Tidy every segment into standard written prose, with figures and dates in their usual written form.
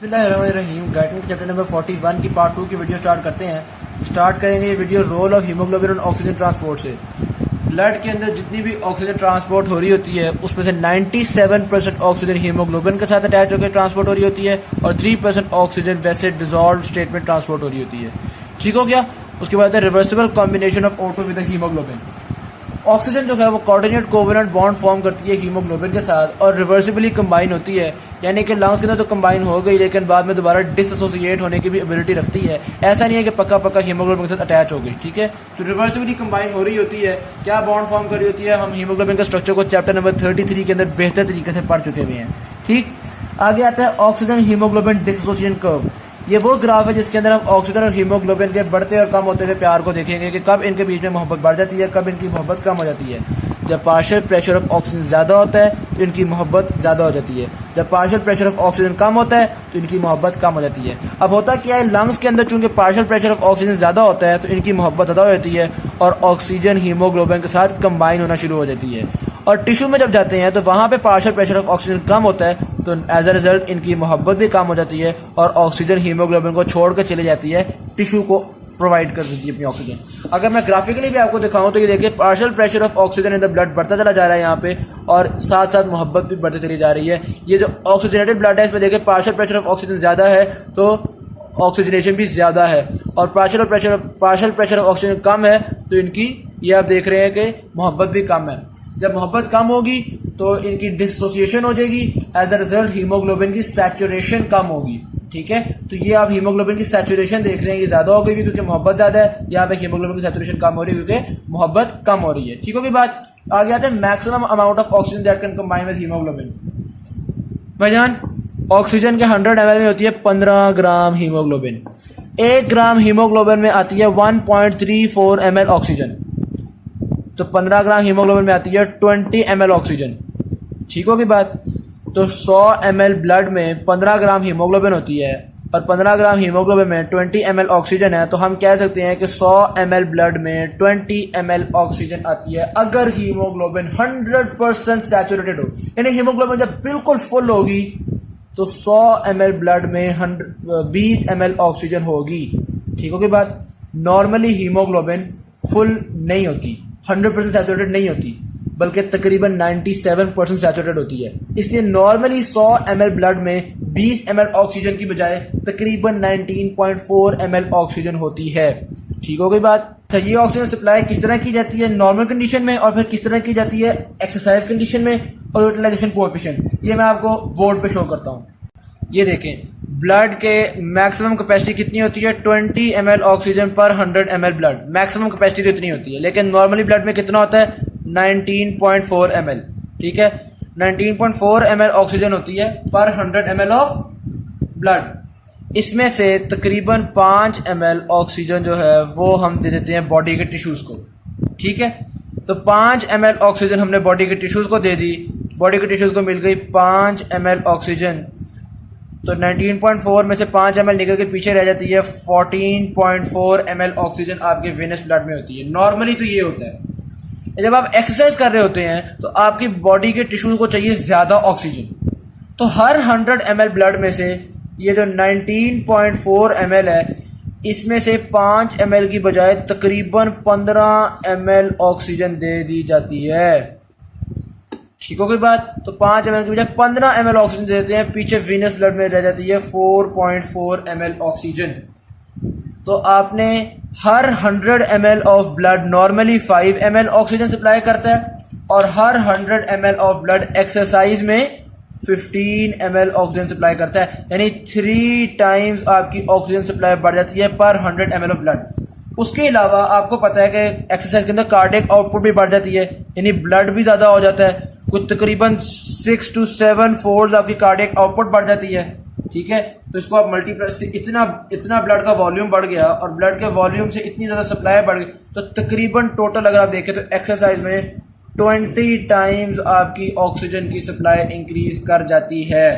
बिस्मिल्लाहिर्रहमानिर्रहीम। Guidance chapter number 41 की part 2 की वीडियो स्टार्ट करते हैं। स्टार्ट करेंगे ये वीडियो रोल ऑफ हीमोग्लोबिन और ऑक्सीजन ट्रांसपोर्ट से। ब्लड के अंदर जितनी भी ऑक्सीजन ट्रांसपोर्ट हो रही होती है उसमें से 97% ऑक्सीजन हीमोग्लोबिन के साथ अटैच होकर ट्रांसपोर्ट हो रही होती है और 3% ऑक्सीजन वैसे डिजॉल्व स्टेट में ट्रांसपोर्ट हो रही होती है। ठीक हो गया। उसके बाद है reversible combination of O2 with haemoglobin. Oxygen जो है वो कोऑर्डिनेट कोवेलेंट बॉन्ड फॉर्म करती है हीमोग्लोबिन के साथ और रिवर्सिबली कंबाइन होती है, यानी कि लंग्स के अंदर तो कंबाइन हो गई लेकिन बाद में दोबारा डिसएसोसिएट होने की भी एबिलिटी रखती है। ऐसा नहीं है कि पक्का पक्का हीमोग्लोबिन के साथ अटैच हो गई। ठीक है, तो रिवर्सिबली कंबाइन हो रही होती है। क्या बॉन्ड फॉर्म कर रही होती है, हम हीमोग्लोबिन के स्ट्रक्चर को चैप्टर नंबर 33 के अंदर बेहतर तरीके से पढ़ चुके हुए हैं। ठीक, आगे आता है ऑक्सीजन हीमोग्लोबिन डिसएसोसिएशन कर्व। ये वो ग्राफ है जिसके अंदर हम ऑक्सीजन और हीमोग्लोबिन के बढ़ते और कम होते हुए प्यार को देखेंगे कि कब इनके बीच में मोहब्बत बढ़ जाती है, कब इनकी मोहब्बत कम हो जाती है। जब पार्शियल प्रेशर ऑफ ऑक्सीजन ज़्यादा होता है तो इनकी मोहब्बत ज़्यादा हो जाती है, जब पार्शियल प्रेशर ऑफ ऑक्सीजन कम होता है तो इनकी मोहब्बत कम हो जाती है। अब होता क्या है, लंग्स के अंदर चूंकि पार्शियल प्रेशर ऑफ ऑक्सीजन ज़्यादा होता है तो इनकी मोहब्बत ज़्यादा हो जाती है और ऑक्सीजन हीमोग्लोबिन के साथ कंबाइन होना शुरू हो जाती है। और टिश्यू में जब जाते हैं तो वहाँ पे पार्शियल प्रेशर ऑफ ऑक्सीजन कम होता है तो एज अ रिजल्ट इनकी मोहब्बत भी कम हो जाती है और ऑक्सीजन हीमोग्लोबिन को छोड़ कर चली जाती है, टिश्यू को प्रोवाइड कर देती है अपनी ऑक्सीजन। अगर मैं ग्राफिकली भी आपको दिखाऊं तो ये देखिए partial pressure of oxygen in the blood बढ़ता चला जा रहा है यहाँ पे और साथ साथ मोहब्बत भी बढ़ती चली जा रही है। ये जो ऑक्सीजनेटेड ब्लड है इसमें देखिए पार्शियल प्रेशर ऑफ ऑक्सीजन ज़्यादा है तो ऑक्सीजनेशन भी ज़्यादा है और पार्शियल प्रेशर ऑफ ऑक्सीजन कम है तो इनकी ये आप देख रहे हैं कि मोहब्बत भी कम है। जब मोहब्बत कम होगी तो इनकी डिसोसिएशन हो जाएगी, एज अ रिजल्ट हीमोग्लोबिन की सैचुरेशन कम होगी। ठीक है, तो ये आप हीमोग्लोबिन की सैचुरेशन देख रहे हैं, ये ज़्यादा हो गई क्योंकि मोहब्बत ज़्यादा है। यहाँ पे हीमोग्लोबिन की सैचुरेशन कम हो रही है क्योंकि मोहब्बत कम हो रही है। ठीक होगी बात। आगे आते हैं maximum amount of oxygen that can combine with haemoglobin. भाईजान, ऑक्सीजन के 100 ml में होती है 15 ग्राम हीमोग्लोबिन। 1 ग्राम हीमोग्लोबिन में आती है 1.34 ml ऑक्सीजन, तो 15 ग्राम हीमोग्लोबिन में आती है 20 ml ऑक्सीजन। ठीक होगी बात। तो 100 ml ब्लड में 15 ग्राम हीमोग्लोबिन होती है और 15 ग्राम हीमोग्लोबिन में 20 ml ऑक्सीजन है, तो हम कह सकते हैं कि 100 ml ब्लड में 20 ml ऑक्सीजन आती है अगर हीमोग्लोबिन 100% सैचुरेटेड हो। यानी हीमोग्लोबिन जब बिल्कुल फुल होगी तो 100 ml ब्लड में 20 ml ऑक्सीजन होगी। ठीक होगी बात। नॉर्मली हीमोग्लोबिन फुल नहीं होती, 100% सैचुरेटेड नहीं होती, बल्कि तकरीबन 97% सैचुरेटेड होती है। इसलिए नॉर्मली 100 ml ब्लड में 20 ml ऑक्सीजन की बजाय तकरीबन 19.4 ml ऑक्सीजन होती है। ठीक हो गई बात। अच्छा, ये ऑक्सीजन सप्लाई किस तरह की जाती है नॉर्मल कंडीशन में और फिर किस तरह की जाती है एक्सरसाइज कंडीशन में और यूटिलाइजेशन कोएफिशिएंट, ये मैं आपको बोर्ड पे शो करता हूँ। ये देखें, ब्लड के मैक्सिमम कैपेसिटी कितनी होती है 20 ml ऑक्सीजन पर 100 ml ब्लड। मैक्सिमम कैपेसिटी तो इतनी होती है, लेकिन नॉर्मली ब्लड में कितना होता है 19.4 ml। ठीक है, 19.4 ml ऑक्सीजन होती है पर 100 ml ऑफ ब्लड। इसमें से तकरीबन 5 ml ऑक्सीजन जो है वो हम दे देते हैं बॉडी के टिश्यूज़ को। ठीक है, तो 5 ml ऑक्सीजन हमने बॉडी के टिश्यूज़ को दे दी, बॉडी के टिश्यूज़ को मिल गई 5 ml ऑक्सीजन। तो 19.4 में से 5 ml निकल के पीछे रह जाती है 14.4 ml ऑक्सीजन आपके वेनस ब्लड में होती है। नॉर्मली तो ये होता है। जब आप एक्सरसाइज कर रहे होते हैं तो आपकी बॉडी के टिश्यूज को चाहिए ज़्यादा ऑक्सीजन, तो हर 100 ml ब्लड में से ये जो 19.4 ml है इसमें से 5 ml की बजाय तकरीबन 15 ml ऑक्सीजन दे दी जाती है। ठीक हो गई बात। तो 5 ml की बजाय 15 ml ऑक्सीजन दे देते हैं, पीछे वीनस ब्लड में रह जाती है 4.4 ml ऑक्सीजन। तो आपने हर 100 ml of blood normally 5 ml oxygen supply करता है और हर 100 ml ऑफ ब्लड एक्सरसाइज में 15 ml ऑक्सीजन सप्लाई करता है, यानी 3 टाइम्स आपकी ऑक्सीजन सप्लाई बढ़ जाती है पर 100 ml ऑफ ब्लड। उसके अलावा आपको पता है कि एक्सरसाइज के अंदर कार्डियक आउटपुट भी बढ़ जाती है, यानी ब्लड भी ज़्यादा हो जाता है, कुछ तकरीबन 6 to 7 फोल्ड आपकी कार्डियक आउटपुट बढ़ जाती है। ठीक है, तो इसको आप मल्टीप्लाई से इतना ब्लड का वॉल्यूम बढ़ गया और ब्लड के वॉल्यूम से इतनी ज़्यादा सप्लाई बढ़ गई तो तकरीबन टोटल अगर आप देखें तो एक्सरसाइज में 20 टाइम्स आपकी ऑक्सीजन की सप्लाई इंक्रीज कर जाती है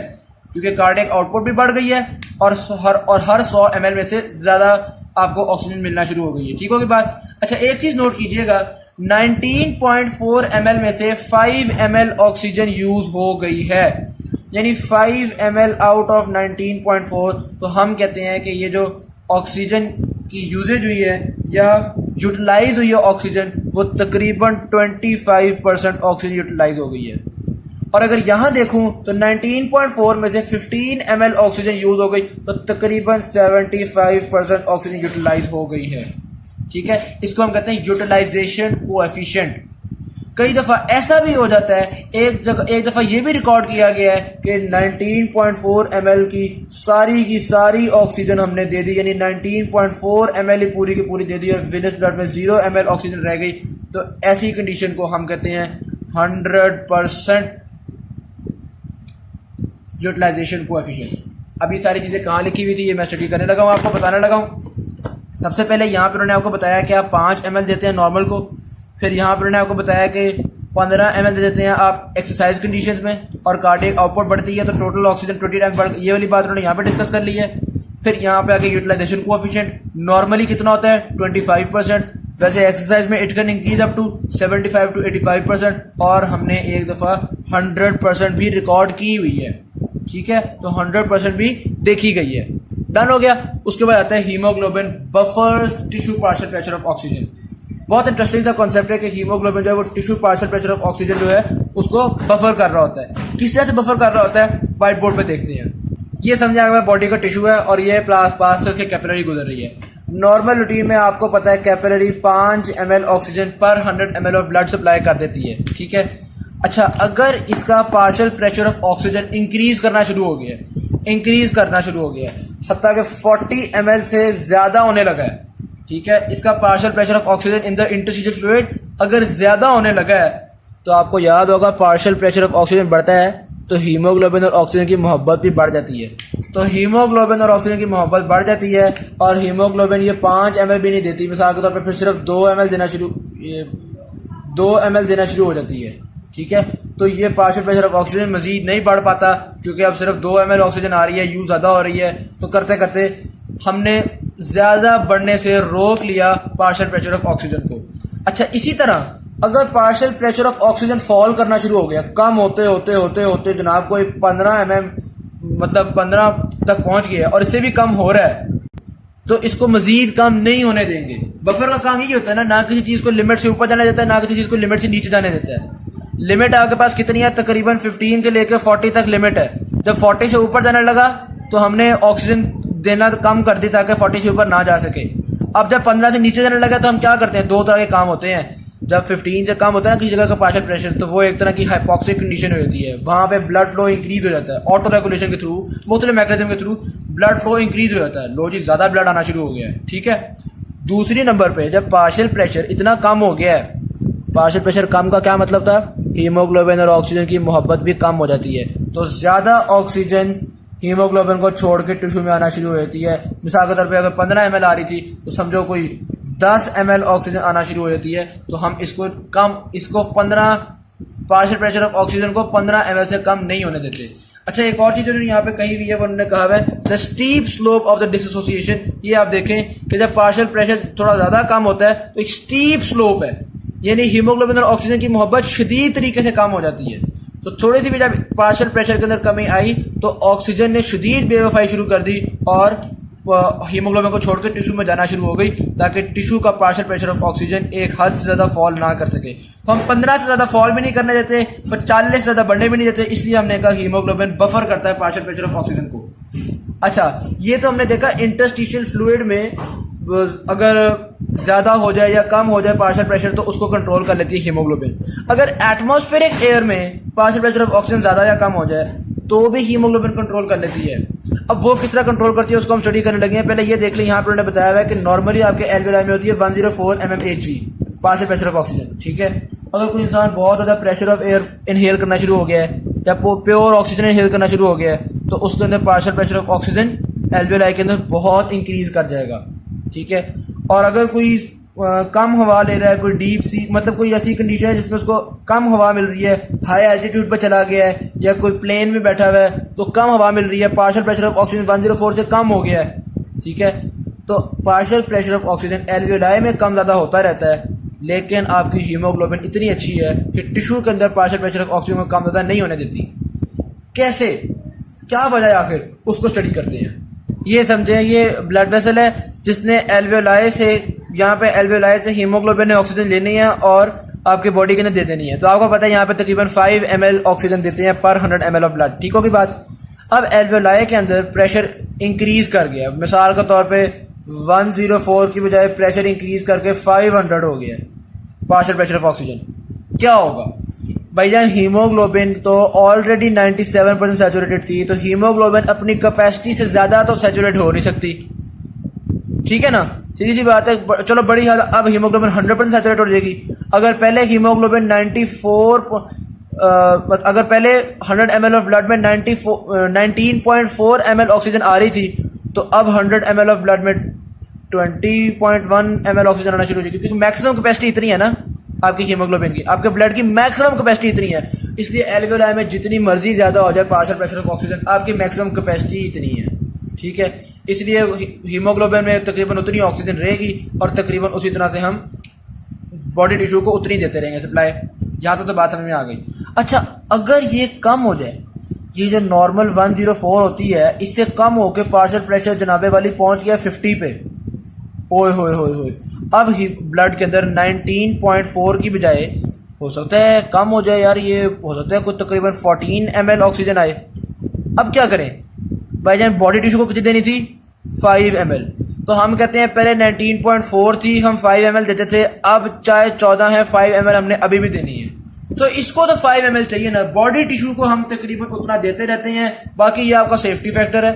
क्योंकि कार्डियक आउटपुट भी बढ़ गई है और हर 100 ml में से ज़्यादा आपको ऑक्सीजन मिलना शुरू हो गई है। ठीक होगी बात। अच्छा, एक चीज़ नोट कीजिएगा, 19.4 ml में से 5 ml ऑक्सीजन यूज़ हो गई है यानी 5 ml आउट ऑफ 19.4। तो हम कहते हैं कि ये जो ऑक्सीजन की यूजेज हुई है या यूटिलाइज हुई है ऑक्सीजन, वो तकरीबन 25% ऑक्सीजन यूटिलाइज हो गई है। और अगर यहाँ देखूँ तो 19.4 में से 15 ml ऑक्सीजन यूज हो गई, तो तकरीबन 75% ऑक्सीजन यूटिलाइज हो गई है। ठीक है, इसको हम कहते हैं यूटिलाइजेशन कोएफिशिएंट। कई दफ़ा ऐसा भी हो जाता है, एक दफ़ा ये भी रिकॉर्ड किया गया है कि 19.4 ml की सारी ऑक्सीजन हमने दे दी, यानी 19.4 ml पूरी की पूरी दे दी और विनस ब्लड में 0 ml ऑक्सीजन रह गई। तो ऐसी कंडीशन को हम कहते हैं 100% यूटिलाइजेशन कोएफिशिएंट। अभी सारी चीज़ें कहाँ लिखी हुई थी ये मैं स्टडी करने लगा हूँ, आपको बताने लगा हूँ। सबसे पहले यहाँ पर उन्होंने आपको बताया कि आप 5 ml देते हैं नॉर्मल को, फिर यहाँ पर उन्होंने आपको बताया कि 15 ml दे देते हैं आप एक्सरसाइज कंडीशंस में, और कार्डियक आउटपुट बढ़ती है तो टोटल ऑक्सीजन 20 टाइम्स बढ़, ये वाली बात उन्होंने यहाँ पे डिस्कस कर ली है। फिर यहाँ पे आके यूटिलाइजेशन कोएफिशिएंट नॉर्मली कितना होता है 25%, वैसे एक्सरसाइज में it can increase up to 75 to 85%, और हमने एक दफ़ा 100% भी रिकॉर्ड की हुई है। ठीक है, तो 100% भी देखी गई है। डन हो गया। उसके बाद आता है haemoglobin buffers tissue partial pressure of oxygen. बहुत इंटरेस्टिंग सा कॉन्सेप्ट है कि हीमोग्लोबिन जो है वो tissue partial pressure of oxygen जो है उसको बफर कर रहा होता है। किस तरह से बफर कर रहा होता है, व्हाइट बोर्ड पे देखते हैं। ये समझा हमारे बॉडी का टिश्यू है और ये पास से कैपिलरी गुजर रही है। नॉर्मल रूटीन में आपको पता है कैपिलरी 5 ml ऑक्सीजन पर 100 ml ऑफ ब्लड सप्लाई कर देती है। ठीक है, अच्छा अगर इसका partial pressure of oxygen increase करना शुरू हो गया, हत्ता कि 40 ml से ज़्यादा होने लगा है। ठीक है, इसका partial pressure of oxygen in the interstitial fluid अगर ज़्यादा होने लगा है, तो आपको याद होगा पार्शियल प्रेशर ऑफ ऑक्सीजन बढ़ता है तो हीमोग्लोबिन और ऑक्सीजन की मोहब्बत भी बढ़ जाती है। तो हीमोग्लोबिन और ऑक्सीजन की मोहब्बत बढ़ जाती है और हीमोग्लोबिन ये 5 ml भी नहीं देती, मिसाल के तौर पर फिर सिर्फ 2 ml देना शुरू हो जाती है। ठीक है, तो ये पार्शियल प्रेशर ऑफ ऑक्सीजन मजीद नहीं बढ़ पाता क्योंकि अब सिर्फ 2 ml ऑक्सीजन आ रही है, यूज ज़्यादा हो रही है। तो करते करते हमने ज़्यादा बढ़ने से रोक लिया पार्शियल प्रेशर ऑफ ऑक्सीजन को। अच्छा, इसी तरह अगर partial pressure of oxygen fall करना शुरू हो गया, कम होते होते होते होते जनाब कोई 15 mm मतलब 15 तक पहुंच गया और इससे भी कम हो रहा है, तो इसको मजीद कम नहीं होने देंगे। बफर का काम यही होता है ना किसी चीज़ को लिमिट से ऊपर जाने देता है, ना किसी चीज़ को लिमिट से नीचे जाने देता है। लिमिट आपके पास कितनी है, तकरीबन 15 से लेकर 40 तक लिमिट है। जब 40 से ऊपर जाने लगा तो हमने ऑक्सीजन देना कम कर दी ताकि 40 से ऊपर ना जा सके। अब जब 15 से नीचे जाने लगा तो हम क्या करते हैं, दो तरह के काम होते हैं। जब 15 से कम होता है ना किसी जगह का पार्शियल प्रेशर, तो वो एक तरह की हाइपोक्सिक कंडीशन होती है, वहाँ पे ब्लड फ्लो इंक्रीज हो जाता है ऑटो रेगुलेशन के थ्रू, मुख्तलिफ मैकेनिज्म के थ्रू ब्लड फ्लो इंक्रीज हो जाता है। लो जी, ज़्यादा ब्लड आना शुरू हो गया है। ठीक है, दूसरी नंबर पे जब पार्शियल प्रेशर इतना कम हो गया है, पार्शियल प्रेशर कम का क्या मतलब था, हीमोग्लोबिन और ऑक्सीजन की मोहब्बत भी कम हो जाती है, तो ज़्यादा ऑक्सीजन हीमोग्लोबिन को छोड़ के टिश्यू में आना शुरू हो जाती है। मिसाल के तौर पे अगर 15 ml आ रही थी तो समझो कोई 10 ml ऑक्सीजन आना शुरू हो जाती है, तो हम इसको 15 पार्शियल प्रेशर ऑफ ऑक्सीजन को 15 ml से कम नहीं होने देते। अच्छा, एक और चीज़ उन्होंने यहाँ पे कही हुई है, वो उन्होंने कहा है the steep slope of the dissociation. ये आप देखें कि जब पार्शियल प्रेशर थोड़ा ज़्यादा कम होता है तो एक स्टीप स्लोप है, यानी हीमोग्लोबिन और ऑक्सीजन की मोहब्बत शदीद तरीके से कम हो जाती है। तो थोड़ी सी भी जब पार्शियल प्रेशर के अंदर कमी आई तो ऑक्सीजन ने शदीद बेवफाई शुरू कर दी और हीमोग्लोबिन को छोड़कर टिश्यू में जाना शुरू हो गई ताकि टिश्यू का पार्शियल प्रेशर ऑफ ऑक्सीजन एक हद से ज़्यादा फॉल ना कर सके। तो हम 15 से ज़्यादा फॉल भी नहीं करने देते, पर 40 से ज़्यादा बढ़ने भी नहीं देते, इसलिए हमने कहा हीमोग्लोबिन बफर करता है पार्शियल प्रेशर ऑफ ऑक्सीजन को। अच्छा, ये तो हमने देखा इंटरस्टिशियल फ्लूइड में अगर ज़्यादा हो जाए या कम हो जाए पार्शियल प्रेशर तो उसको कंट्रोल कर लेती है हीमोग्लोबिन। अगर एटमॉस्फेरिक एयर में पार्शियल प्रेशर ऑफ ऑक्सीजन ज़्यादा या कम हो जाए तो भी हीमोग्लोबिन कंट्रोल कर लेती है। अब वो किस तरह कंट्रोल करती है उसको हम स्टडी करने लगे हैं। पहले ये देख लें, यहाँ पर उन्होंने बताया हुआ है कि नॉर्मली आपके एल्वेलाई में होती है 104 mmHg partial pressure of oxygen. ठीक है, अगर कोई इंसान बहुत ज़्यादा प्रेशर ऑफ एयर इनहेल करना शुरू हो गया है या प्योर ऑक्सीजन इनहेल करना शुरू हो गया है तो उसके अंदर partial pressure of oxygen alveoli के अंदर बहुत इंक्रीज कर जाएगा। ठीक है, और अगर कोई कम हवा ले रहा है, कोई डीप सी मतलब कोई ऐसी कंडीशन है जिसमें उसको कम हवा मिल रही है, हाई एल्टीट्यूड पर चला गया है या कोई प्लेन में बैठा हुआ है तो कम हवा मिल रही है, पार्शियल प्रेशर ऑफ ऑक्सीजन 104 से कम हो गया है। ठीक है, तो partial pressure of oxygen alveoli में कम ज़्यादा होता रहता है, लेकिन आपकी हीमोग्लोबिन इतनी अच्छी है कि टिश्यू के अंदर पार्शियल प्रेशर ऑफ ऑक्सीजन को कम ज़्यादा नहीं होने देती। कैसे, क्या वजह है आखिर, उसको स्टडी करते हैं। ये समझें, ये ब्लड वेसल है जिसने एल्वेओलाई से, यहाँ पे एल्वेओलाई से हीमोग्लोबिन ने ऑक्सीजन लेनी है और आपके बॉडी के अंदर दे देनी है। तो आपको पता है यहाँ पे तकरीबन 5 ml ऑक्सीजन देते हैं पर 100 ml ऑफ ब्लड। ठीक होगी बात। अब एल्वेओलाई के अंदर प्रेशर इंक्रीज कर गया, मिसाल के तौर पे 104 की बजाय प्रेशर इंक्रीज करके 500 हो गया पार्शियल प्रेशर ऑफ ऑक्सीजन। क्या होगा भाईजान, हीमोग्लोबिन तो ऑलरेडी 97% सैचुरेटेड थी, तो हीमोग्लोबिन अपनी कैपेसिटी से ज्यादा तो सैचुरेट हो नहीं सकती। ठीक है ना, सीधी सी बात है। चलो बड़ी हाल, अब हीमोग्लोबिन 100% सैचुरेट हो जाएगी। अगर पहले हीमोग्लोबिन 94 अगर पहले 100 ml ऑफ ब्लड में 19.4 ml ऑक्सीजन आ रही थी, तो अब 100 ml ऑफ ब्लड में 20.1 ml ऑक्सीजन आना शुरू हो जाएगी, क्योंकि मैक्सिमम कैपेसिटी इतनी है ना आपकी हीमोग्लोबिन की, आपके ब्लड की मैक्सिमम कैपेसिटी इतनी है। इसलिए एल्वेओलाई में जितनी मर्जी ज्यादा हो जाए पार्शियल प्रेशर ऑफ ऑक्सीजन, आपकी मैक्सिमम कैपेसिटी इतनी है। ठीक है, इसलिए हीमोग्लोबिन में तकरीबन उतनी ऑक्सीजन रहेगी और तकरीबन उसी तरह से हम बॉडी टिश्यू को उतनी देते रहेंगे सप्लाई। यहाँ से तो बात समझ में आ गई। अच्छा, अगर ये कम हो जाए, ये जो नॉर्मल 104 होती है, इससे कम होकर पार्शियल प्रेशर जनाबे वाली पहुंच गया 50 पे, ओए होए होए होए, अब ही ब्लड के अंदर 19.4 की बजाय हो सकता है कम हो जाए यार, ये हो सकता है कुछ तकरीबन 14 ml ऑक्सीजन आए। अब क्या करें भाईजान, बॉडी टिश्यू को कितनी देनी थी, 5 ml। तो हम कहते हैं पहले 19.4 थी, हम 5 ml देते थे, अब चाहे 14 है 5 ml हमने अभी भी देनी है। तो इसको तो 5 ml चाहिए ना, बॉडी टिश्यू को हम तकरीबन उतना देते रहते हैं। बाकी ये आपका सेफ्टी फैक्टर है।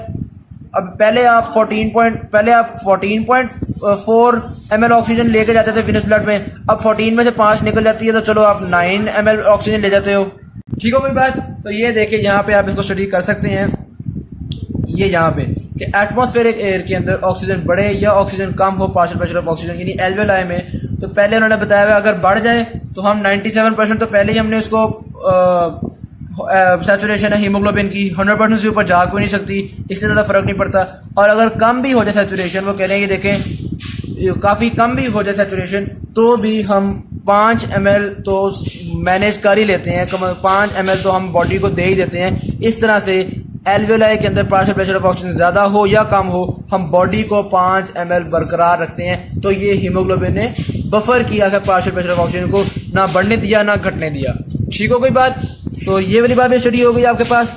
अब पहले आप 14.4 ml ऑक्सीजन लेके जाते थे विनस ब्लड में, अब 14 में से 5 निकल जाती है, तो चलो आप 9 ml ऑक्सीजन ले जाते हो। ठीक हो कोई बात। तो ये देखिए यहाँ पे आप इसको स्टडी कर सकते हैं, ये यहाँ पे कि एटमॉस्फेरिक एयर के अंदर ऑक्सीजन बढ़े या ऑक्सीजन कम हो पार्शियल प्रेशर ऑफ ऑक्सीजन यानी एल्वेओलाई में। तो पहले उन्होंने बताया हुआ अगर बढ़ जाए तो हम 97%, तो पहले ही हमने उसको सैचुरेशन है हीमोग्लोबिन की 100% से ऊपर जा कोई नहीं सकती, इसलिए ज़्यादा फर्क नहीं पड़ता। और अगर कम भी हो जाए सैचुरेशन, वो कह रहे हैं कि देखें काफ़ी कम भी हो जाए सैचुरेशन, तो भी हम 5 ml तो मैनेज कर ही लेते हैं, 5 ml तो हम बॉडी को दे ही देते हैं। इस तरह से एल्वेओलाई के अंदर पार्शियल प्रेशर ऑफ ऑक्सीजन ज़्यादा हो या कम हो, हम बॉडी को 5 ml बरकरार रखते हैं। तो ये हीमोग्लोबिन ने बफर किया है पार्शियल प्रेशर ऑफ ऑक्सीजन को, ना बढ़ने दिया ना घटने दिया। ठीक हो कोई बात। तो ये वाली बात भी स्टडी हो गई आपके पास।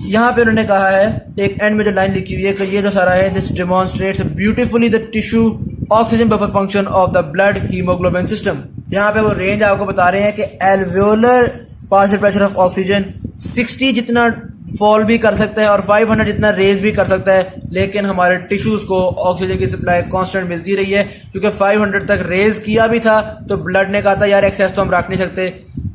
यहाँ पे उन्होंने कहा है एक एंड में जो लाइन लिखी हुई है कि ये जो सारा है, this demonstrates beautifully the tissue oxygen buffer function of the blood haemoglobin system. यहाँ पे वो रेंज आपको बता रहे हैं कि एल्वेओलर पार्शियल प्रेशर ऑफ ऑक्सीजन 60 जितना फॉल भी कर सकता है और 500 जितना रेज भी कर सकता है, लेकिन हमारे टिश्यूज को ऑक्सीजन की सप्लाई कांस्टेंट मिलती रही है, क्योंकि 500 तक रेज किया भी था तो ब्लड ने कहा था यार एक्सेस तो हम रख नहीं सकते,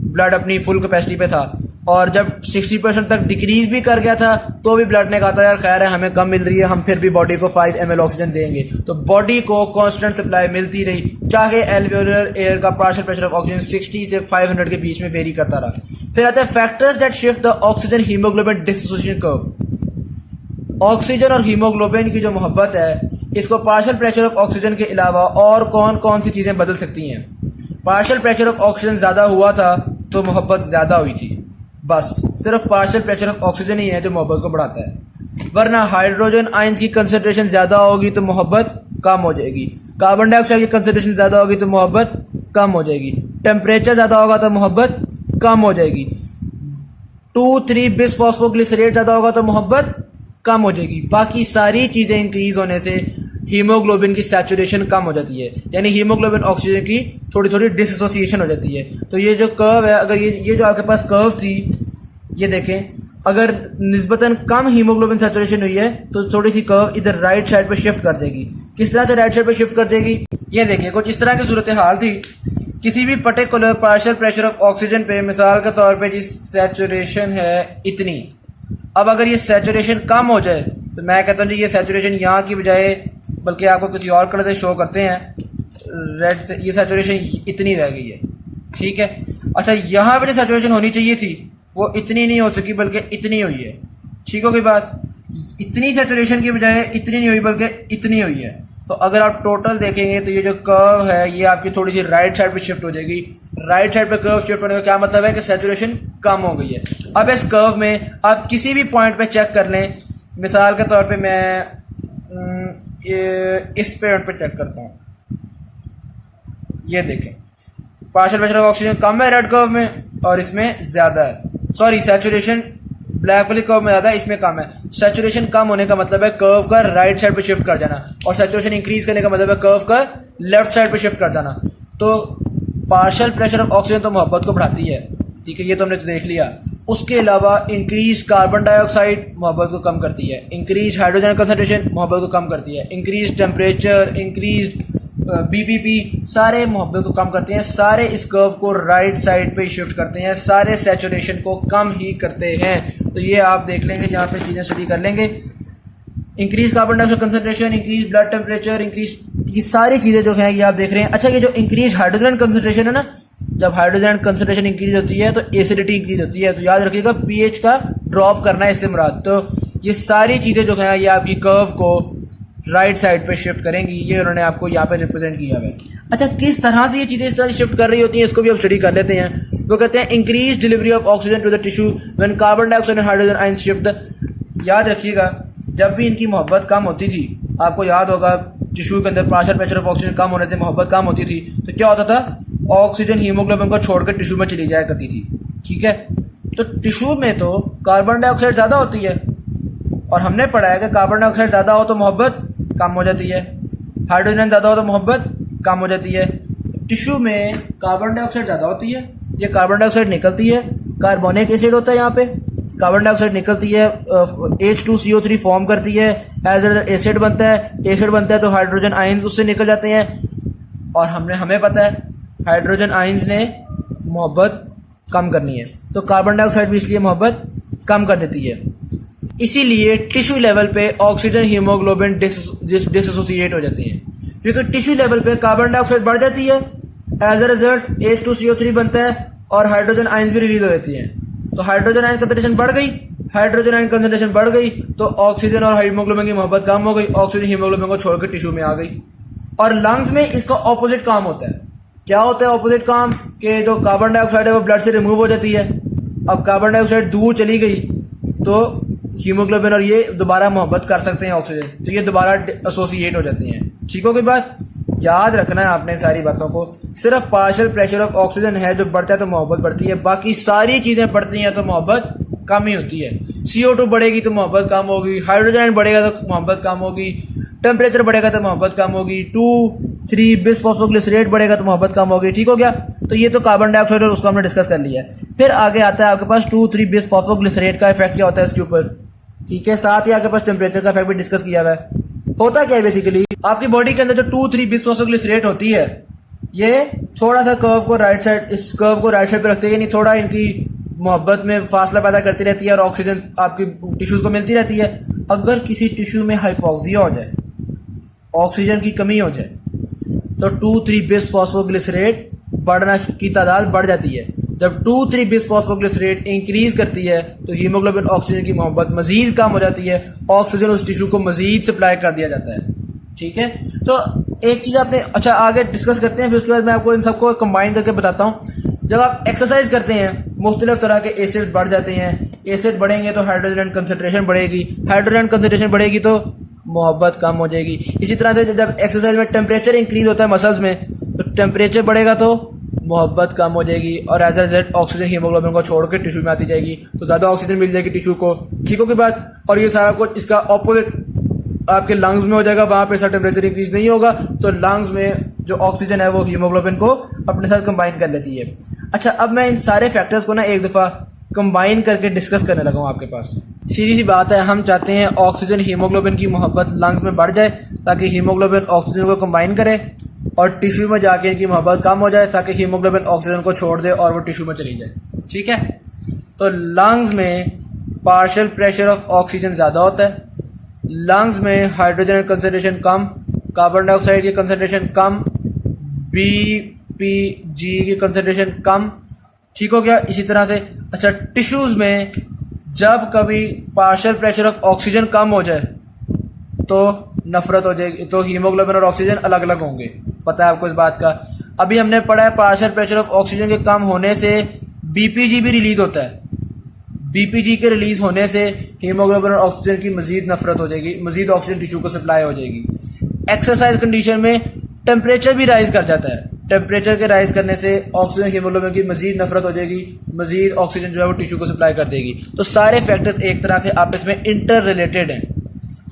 ब्लड अपनी फुल कैपेसिटी पे था। और जब 60% तक डिक्रीज भी कर गया था तो भी ब्लड ने कहा था यार खैर है हमें कम मिल रही है, हम फिर भी बॉडी को 5 ml ऑक्सीजन देंगे। तो बॉडी को कांस्टेंट सप्लाई मिलती रही, चाहे एल्वेओलर एयर का पार्शियल प्रेशर ऑफ ऑक्सीजन 60 से 500 के बीच में वेरी करता रहा। फिर आते हैं factors that shift the oxygen haemoglobin dissociation curve. Oxygen और हीमोग्लोबिन की जो मोहब्बत है, इसको पार्शियल प्रेशर ऑफ ऑक्सीजन के अलावा और कौन कौन सी चीजें बदल सकती हैं। पार्शियल प्रेशर ऑफ ऑक्सीजन ज्यादा हुआ था तो मोहब्बत ज्यादा हुई थी, बस सिर्फ पार्शियल प्रेशर ऑफ ऑक्सीजन ही है जो मोहब्बत को बढ़ाता है। वरना हाइड्रोजन आयंस की कंसंट्रेशन ज्यादा होगी तो मोहब्बत कम हो जाएगी, कार्बन डाइऑक्साइड की कंसंट्रेशन ज्यादा होगी तो मोहब्बत कम हो जाएगी, टेम्परेचर ज्यादा होगा तो मोहब्बत कम हो जाएगी, 2,3 बिसफॉस्फोग्लिसरेट ज्यादा होगा तो मोहब्बत कम हो जाएगी। बाकी सारी चीजें इंक्रीज होने से हीमोग्लोबिन की सैचुरेशन कम हो जाती है, यानी हीमोग्लोबिन ऑक्सीजन की थोड़ी थोड़ी डिसोसिएशन हो जाती है। तो ये जो कर्व है, अगर ये जो आपके पास कर्व थी, ये देखें, अगर निस्बतन कम हीमोग्लोबिन सैचुरेशन हुई है तो थोड़ी सी कर्व इधर राइट साइड पे शिफ्ट कर देगी। किस तरह से राइट साइड पे शिफ्ट कर देगी, ये देखिए कुछ इस तरह की सूरत हाल थी। किसी भी particular partial pressure of oxygen पे मिसाल के तौर पे जी सैचुरेशन है इतनी, अब अगर ये सैचुरेशन कम हो जाए तो मैं कहता हूँ जी ये सैचुरेशन यहाँ की बजाय बल्कि आपको किसी और कलर से शो करते हैं रेड से, ये सैचुरेशन इतनी रह गई है। ठीक है, अच्छा यहाँ पे जो सैचुरेशन होनी चाहिए थी वो इतनी नहीं हो सकी बल्कि इतनी हुई है। ठीक हो गई बात, इतनी सैचुरेशन की बजाय इतनी नहीं हुई बल्कि इतनी हुई है। तो अगर आप टोटल देखेंगे तो ये जो कर्व है ये आपकी थोड़ी सी राइट साइड पे शिफ्ट हो जाएगी। राइट साइड पे कर्व शिफ्ट होने का क्या मतलब है कि सैचुरेशन कम हो गई है। अब इस कर्व में आप किसी भी पॉइंट पे चेक कर लें, मिसाल के तौर पे मैं इस पॉइंट पे चेक करता हूँ, ये देखें पार्शियल प्रेशर ऑफ ऑक्सीजन कम है रेड कर्व में और इसमें ज़्यादा है, सॉरी सैचुरेशन ब्लैक वाली कर्व में ज़्यादा है, इसमें कम है। सैचुरेशन कम होने का मतलब है कर्व का राइट साइड पे शिफ्ट कर जाना, और सैचुरेशन इंक्रीज करने का मतलब है कर्व का लेफ्ट साइड पे शिफ्ट कर जाना। तो पार्शियल प्रेशर ऑफ ऑक्सीजन तो मोहब्बत को बढ़ाती है, ठीक है, ये तो हमने देख लिया। उसके अलावा इंक्रीज कार्बन डाइऑक्साइड मोहब्बत को कम करती है, इंक्रीज हाइड्रोजन कंसंट्रेशन मोहब्बत को कम करती है, इंक्रीज टेम्परेचर, इंक्रीज बीपीपी सारे मोहब्बत को कम करते हैं, सारे इस कर्व को राइट साइड पे शिफ्ट करते हैं, सारे सैचुरेशन को कम ही करते हैं। तो ये आप देख लेंगे, जहाँ पे चीज़ें स्टडी कर लेंगे। Increase carbon dioxide concentration, increase blood temperature, increase, ये सारी चीज़ें जो हैं ये आप देख रहे हैं। अच्छा, ये जो इंक्रीज हाइड्रोजन कंसंट्रेशन है ना, जब हाइड्रोजन कंसंट्रेशन इंक्रीज होती है तो एसिडिटी इंक्रीज होती है, तो याद रखिएगा पीएच का ड्रॉप करना है इससे मुराद। तो ये सारी चीज़ें जो हैं ये आपकी कर्व को राइट साइड पे शिफ्ट करेंगी, ये उन्होंने आपको यहाँ पे रिप्रेजेंट किया हुआ है। अच्छा, किस तरह से ये चीज़ें इस तरह से शिफ्ट कर रही होती हैं, इसको भी अब स्टडी कर लेते हैं। तो कहते हैं increase delivery of oxygen to the tissue when carbon dioxide and hydrogen ions shift. याद रखिएगा जब भी इनकी मोहब्बत कम होती थी, आपको याद होगा टिश्यू के अंदर पार्शियल प्रेशर ऑफ ऑक्सीजन कम होने से मोहब्बत कम होती थी, तो क्या होता था, ऑक्सीजन हीमोग्लोबिन को छोड़कर टिश्यू में चली जाया करती थी, ठीक है। तो टिश्यू में तो कार्बन डाइऑक्साइड ज़्यादा होती है, और हमने पढ़ा है कि कार्बन डाइऑक्साइड ज़्यादा हो तो मोहब्बत कम हो जाती है, हाइड्रोजन ज़्यादा हो तो मोहब्बत कम हो जाती है। टिश्यू में कार्बन डाइऑक्साइड ज़्यादा होती है, ये कार्बन डाइऑक्साइड निकलती है, कार्बोनिक एसिड होता है यहाँ पे, कार्बन डाइऑक्साइड निकलती है, H2CO3 फॉर्म करती है, एज एसिड बनता है, एसिड बनता है तो हाइड्रोजन आयंस उससे निकल जाते हैं, और हमें पता है हाइड्रोजन आयंस ने मोहब्बत कम करनी है, तो कार्बन डाइऑक्साइड भी इसलिए मोहब्बत कम कर देती है। इसीलिए टिश्यू लेवल पे ऑक्सीजन हीमोग्लोबिन डिसोसिएट हो जाते हैं, क्योंकि टिश्यू लेवल पे कार्बन डाइऑक्साइड बढ़ जाती है, एज अ रिजल्ट H2CO3 बनता है और हाइड्रोजन आयंस भी रिलीज हो जाती हैं। तो हाइड्रोजन आयन कंसंट्रेशन बढ़ गई, हाइड्रोजन आयन कंसंट्रेशन बढ़ गई तो ऑक्सीजन और हीमोग्लोबिन की मोहब्बत कम हो गई, ऑक्सीजन हीमोग्लोबिन को छोड़कर टिश्यू में आ गई। और लंग्स में इसका ऑपोजिट काम होता है। क्या होता है ऑपोजिट काम, कि जो कार्बन डाइऑक्साइड है वो ब्लड से रिमूव हो जाती है, अब कार्बन डाइऑक्साइड दूर चली गई तो हीमोग्लोबिन और ये दोबारा मोहब्बत कर सकते हैं ऑक्सीजन, तो ये दोबारा एसोसिएट हो जाती हैं। ठीक हो गई बात, याद रखना है आपने सारी बातों को। सिर्फ पार्शियल प्रेशर ऑफ ऑक्सीजन है जो बढ़ता है तो मोहब्बत बढ़ती है, बाकी सारी चीज़ें बढ़ती हैं तो मोहब्बत कम ही होती है। CO2 बढ़ेगी तो मोहब्बत कम होगी, हाइड्रोजन बढ़ेगा तो मोहब्बत कम होगी, टेम्परेचर बढ़ेगा तो मोहब्बत कम होगी, 2,3 बिसफॉस्फोग्लिसरेट बढ़ेगा तो मोहब्बत कम होगी। ठीक हो गया, तो ये तो कार्बन डाइऑक्साइड और उसको हमने डिस्कस कर लिया है। फिर आगे आता है आपके पास 2,3 बिसफॉस्फोग्लिसरेट का इफेक्ट क्या होता है इसके ऊपर, ठीक है। साथ ही आपके पास टेम्परेचर का इफेक्ट भी डिस्कस किया हुआ है। होता क्या है बेसिकली, आपकी बॉडी के अंदर जो 2,3 बिसफॉस्फोग्लिसरेट होती है ये थोड़ा सा कर्व को राइट साइड, इस कर्व को राइट साइड पे रखते हैं, यानी थोड़ा इनकी मोहब्बत में फासला पैदा करती रहती है और ऑक्सीजन आपकी टिश्यूज को मिलती रहती है। अगर किसी टिश्यू में हाइपोक्सिया हो जाए, ऑक्सीजन की कमी हो जाए, तो 2,3 बिसफॉस्फोग्लिसरेट बढ़ना की तादाद बढ़ जाती है। जब 2,3 बिसफॉस्फोग्लिसरेट इंक्रीज करती है तो हीमोग्लोबिन ऑक्सीजन की मोहब्बत मजीद कम हो जाती है, ऑक्सीजन उस टिश्यू को मजीद सप्लाई कर दिया जाता है। ठीक है, तो एक चीज़ आपने, अच्छा आगे डिस्कस करते हैं, फिर उसके बाद मैं आपको इन सबको कंबाइन करके बताता हूँ। जब आप एक्सरसाइज करते हैं मुख्तलिफ तरह के एसिड्स बढ़ जाते हैं, एसिड बढ़ेंगे तो हाइड्रोजन कंसनट्रेशन बढ़ेगी, हाइड्रोजन कंसनट्रेशन बढ़ेगी तो मोहब्बत कम हो जाएगी। इसी तरह से जब एक्सरसाइज में टेम्परेचर इंक्रीज होता है मसल्स में, तो टेम्परेचर बढ़ेगा तो मोहब्बत कम हो जाएगी और as a result oxygen haemoglobin को छोड़ के टिश्यू में आती जाएगी, तो ज़्यादा ऑक्सीजन मिल जाएगी टिश्यू को। ठीक हो की बात, और ये सारा कुछ इसका ऑपोजिट आपके लंग्स में हो जाएगा, वहाँ पे ऐसा टेम्परेचर इंक्रीज नहीं होगा, तो लंग्स में जो ऑक्सीजन है वो हीमोग्लोबिन को अपने साथ कंबाइन कर लेती है। अच्छा, अब मैं इन सारे फैक्टर्स को ना एक दफ़ा कंबाइन करके डिस्कस करने लगा हूँ आपके पास। सीधी सी बात है, हम चाहते हैं ऑक्सीजन हीमोग्लोबिन की मोहब्बत लंग्स में बढ़ जाए ताकि हीमोग्लोबिन ऑक्सीजन को कंबाइन करे और टिश्यू में जाके इनकी मोहब्बत कम हो जाए ताकि हीमोग्लोबिन ऑक्सीजन को छोड़ दे और वो टिश्यू में चली जाए। ठीक है, तो लंग्स में पार्शियल प्रेशर ऑफ ऑक्सीजन ज़्यादा होता है, लंग्स में हाइड्रोजन कंसनट्रेशन कम, कार्बन डाइऑक्साइड की कंसनट्रेशन कम, BPG की कंसनट्रेशन कम। ठीक हो गया, इसी तरह से अच्छा टिश्यूज़ में जब कभी पार्शियल प्रेशर ऑफ ऑक्सीजन कम हो जाए तो नफरत हो जाएगी, तो हीमोग्लोबिन और ऑक्सीजन अलग अलग होंगे, पता है आपको इस बात का। अभी हमने पढ़ा है पार्शियल प्रेशर ऑफ ऑक्सीजन के कम होने से BPG भी रिलीज होता है, बीपीजी के रिलीज होने से हीमोग्लोबिन और ऑक्सीजन की मजीद नफरत हो जाएगी, मजीद ऑक्सीजन टिश्यू को सप्लाई हो जाएगी। एक्सरसाइज कंडीशन में टेम्परेचर भी राइज कर जाता है, टेम्परेचर के राइज करने से ऑक्सीजन हीमोग्लोबिन की मजीद नफरत हो जाएगी, मजीद ऑक्सीजन जो है वो टिश्यू को सप्लाई कर देगी। तो सारे फैक्टर्स एक तरह से आपस में इंटर रिलेटेड हैं।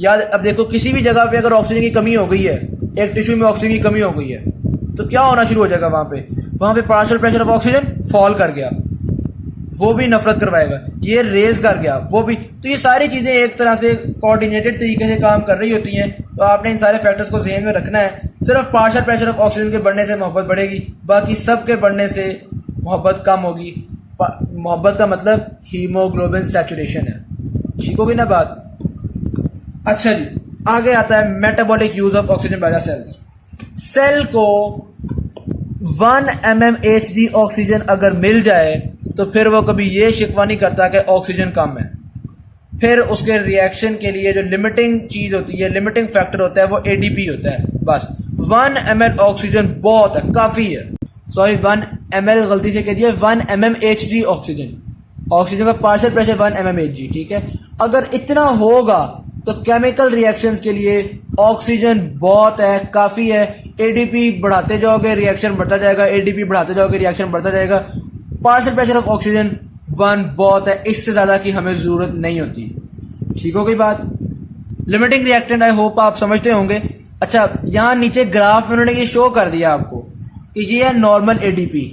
याद अब देखो, किसी भी जगह पे अगर ऑक्सीजन की कमी हो गई है, एक टिश्यू में ऑक्सीजन की कमी हो गई है, तो क्या होना शुरू हो जाएगा वहाँ पे partial pressure of oxygen fall कर गया, वो भी नफरत करवाएगा, ये रेज कर गया वो भी। तो ये सारी चीज़ें एक तरह से कोऑर्डिनेटेड तरीके से काम कर रही होती हैं। तो आपने इन सारे फैक्टर्स को जहन में रखना है। सिर्फ पार्शियल प्रेशर ऑफ ऑक्सीजन के बढ़ने से मोहब्बत बढ़ेगी, बाकी सब के बढ़ने से मोहब्बत कम होगी। मोहब्बत का मतलब हीमोग्लोबिन सैचुरेशन है। ठीक होगी ना बात? अच्छा जी, आगे आता है metabolic use of oxygen by the cells. Cell को 1 mmHg ऑक्सीजन अगर मिल जाए तो फिर वो कभी ये शिकवा नहीं करता कि ऑक्सीजन कम है। फिर उसके रिएक्शन के लिए जो लिमिटिंग चीज़ होती है, लिमिटिंग फैक्टर होता है, वो ADP होता है। बस 1 ml ऑक्सीजन बहुत है, काफ़ी है। सॉरी 1 ml गलती से कह दिया, 1 mmHg ऑक्सीजन का पार्शियल प्रेशर 1 mmHg। ठीक है, अगर इतना होगा तो केमिकल रिएक्शंस के लिए ऑक्सीजन बहुत है, काफ़ी है। ADP बढ़ाते जाओगे रिएक्शन बढ़ता जाएगा, ADP बढ़ाते जाओगे रिएक्शन बढ़ता जाएगा। पार्शियल प्रेशर ऑफ ऑक्सीजन 1 बहुत है, इससे ज़्यादा की हमें ज़रूरत नहीं होती। ठीक हो गई बात? लिमिटिंग रिएक्टेंट आई होप आप समझते होंगे। अच्छा, यहाँ नीचे ग्राफ में उन्होंने ये शो कर दिया आपको कि ये है नॉर्मल ADP।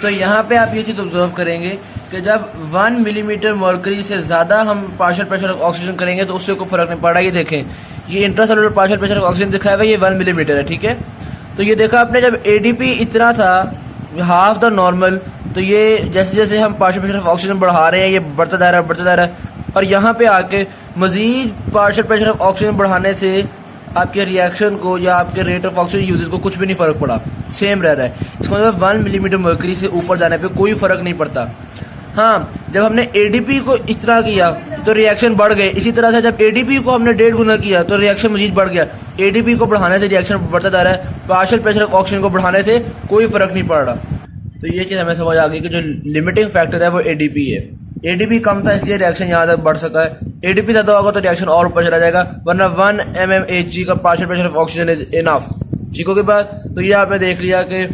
तो यहाँ पे आप ये चीज़ ऑब्जर्व करेंगे कि जब 1 मिलीमीटर मर्करी से ज़्यादा हम पार्शियल प्रेशर ऑफ ऑक्सीजन करेंगे तो उससे कोई फ़र्क नहीं पड़ा। ये देखें, ये intracellular partial pressure of oxygen दिखाया हुआ, ये 1 मिलीमीटर है। ठीक है, तो ये देखा आपने, जब ADP इतना था हाफ द नॉर्मल, तो ये जैसे जैसे हम पार्शियल प्रेशर ऑफ ऑक्सीजन बढ़ा रहे हैं, ये बढ़ता जा रहा है, बढ़ता जा रहा है। और यहाँ पे आके मज़ीद पार्शियल प्रेशर ऑफ ऑक्सीजन बढ़ाने से आपके रिएक्शन को या आपके रेट ऑफ ऑक्सीजन यूजेज को कुछ भी नहीं फ़र्क पड़ा, सेम रह रहा है। इसका मतलब 1 मिलीमीटर मर्करी से ऊपर जाने पे कोई फ़र्क नहीं पड़ता। हाँ, जब हमने ADP को इस तरह किया तो रिएक्शन बढ़ गए। इसी तरह से जब ADP को हमने 1.5 गुना किया तो रिएक्शन मजीद बढ़ गया। ADP को बढ़ाने से रिएक्शन बढ़ता जा रहा है, पार्शियल प्रेशर ऑफ ऑक्सीजन को बढ़ाने से कोई फ़र्क नहीं पड़ रहा। तो ये चीज़ हमें समझ आ गई कि जो लिमिटिंग फैक्टर है वो ADP है। ADP कम था इसलिए रिएक्शन यहाँ तक बढ़ सका है, ADP ज़्यादा होगा तो रिएक्शन और ऊपर चला जाएगा, वरना 1 mmHg का partial pressure of oxygen is enough. ठीक हो गई बात? तो ये आपने देख लिया कि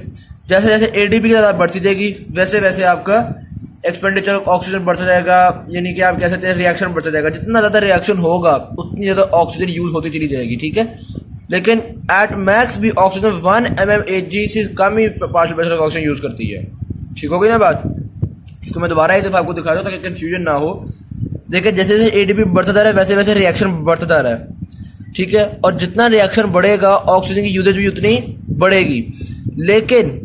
जैसे जैसे ADP ज़्यादा बढ़ती जाएगी वैसे वैसे आपका एक्सपेंडिचर ऑफ ऑक्सीजन बढ़ता जाएगा, यानी कि आप कह सकते हैं रिएक्शन बढ़ता जाएगा। जितना ज़्यादा रिएक्शन होगा उतनी ज़्यादा ऑक्सीजन यूज़ होती चली जाएगी। ठीक है, लेकिन एट मैक्स भी ऑक्सीजन 1 mmHg से कम ही partial pressure of oxygen use करती है। ठीक हो गई ना बात? इसको मैं दोबारा एक दफ़ा आपको दिखा दूँ ताकि कन्फ्यूजन ना हो। देखिए, जैसे जैसे ADP बढ़ता जा रहा है वैसे वैसे रिएक्शन बढ़ता जा रहा है। ठीक है, और जितना रिएक्शन बढ़ेगा ऑक्सीजन की यूजेज भी उतनी बढ़ेगी। लेकिन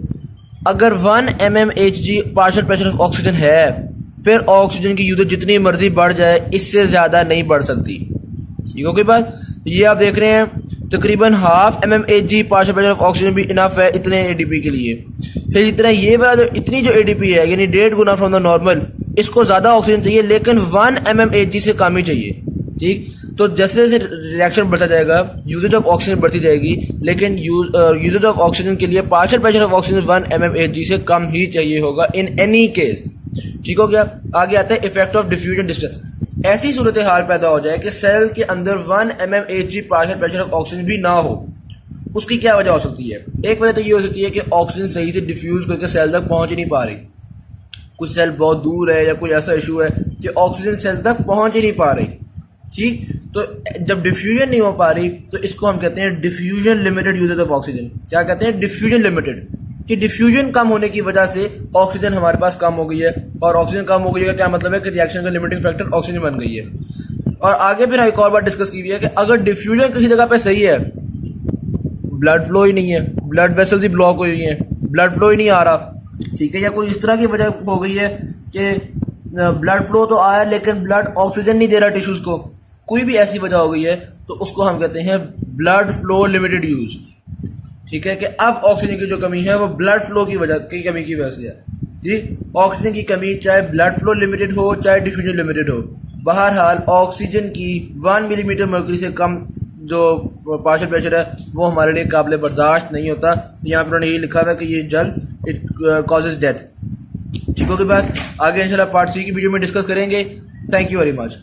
अगर 1 mmHg partial pressure of oxygen है, फिर ऑक्सीजन की यूजेज जितनी मर्जी बढ़ जाए इससे ज़्यादा नहीं बढ़ सकती। ठीक हो गई बात? ये आप देख रहे हैं तकरीबन 1/2 mmHg partial pressure of oxygen भी इनफ है इतने ADP के लिए। फिर इतना ये वाला इतनी जो ADP है यानी 1.5 गुना फ्रॉम द नॉर्मल, इसको ज़्यादा ऑक्सीजन चाहिए लेकिन 1 mmHg से कम ही चाहिए। ठीक, तो जैसे जैसे रिएक्शन बढ़ता जाएगा यूजेज ऑफ ऑक्सीजन बढ़ती जाएगी, लेकिन यूजेज ऑफ ऑक्सीजन के लिए partial pressure of oxygen 1 mmHg से कम ही चाहिए होगा इन एनी केस। ठीक हो गया? आगे आता है इफेक्ट ऑफ डिफ्यूजन डिस्टेंस। ऐसी सूरत हाल पैदा हो जाए कि सेल के अंदर 1 mmHg partial pressure of oxygen भी ना हो, उसकी क्या वजह हो सकती है? एक वजह तो ये हो सकती है कि ऑक्सीजन सही से डिफ्यूज करके सेल तक पहुंच ही नहीं पा रही। कुछ सेल बहुत दूर है या कोई ऐसा इशू है कि ऑक्सीजन सेल तक पहुंच ही नहीं पा रही। ठीक, तो जब डिफ्यूजन नहीं हो पा रही तो इसको हम कहते हैं diffusion limited usages of oxygen. क्या कहते हैं? Diffusion limited. कि डिफ्यूजन कम होने की वजह से ऑक्सीजन हमारे पास कम हो गई है, और ऑक्सीजन कम हो गई है क्या मतलब है कि रिएक्शन का लिमिटिंग फैक्टर ऑक्सीजन बन गई है। और आगे फिर एक और बात डिस्कस की हुई है कि अगर डिफ्यूजन किसी जगह पे सही है, ब्लड फ्लो ही नहीं है, ब्लड वेसल्स ही ब्लॉक हुई हैं, ब्लड फ्लो ही नहीं आ रहा, ठीक है, या कोई इस तरह की वजह हो गई है कि ब्लड फ्लो तो आया लेकिन ब्लड ऑक्सीजन नहीं दे रहा टिश्यूज़ को, कोई भी ऐसी वजह हो गई है तो उसको हम कहते हैं ब्लड फ्लो लिमिटेड यूज। ठीक है, कि अब ऑक्सीजन की जो कमी है वो ब्लड फ्लो की वजह की कमी की वजह से है। जी, ऑक्सीजन की कमी चाहे ब्लड फ्लो लिमिटेड हो चाहे डिफ्यूजन लिमिटेड हो, बहरहाल ऑक्सीजन की 1 मिलीमीटर मर्करी से कम जो पार्शियल प्रेशर है वो हमारे लिए काबिल बर्दाश्त नहीं होता। तो यहाँ पर उन्होंने ये लिखा हुआ है कि ये जल इट कॉजेज डेथ। ठीक होगी बात। आगे इंशाल्लाह पार्ट 3 की वीडियो में डिस्कस करेंगे। Thank you very much.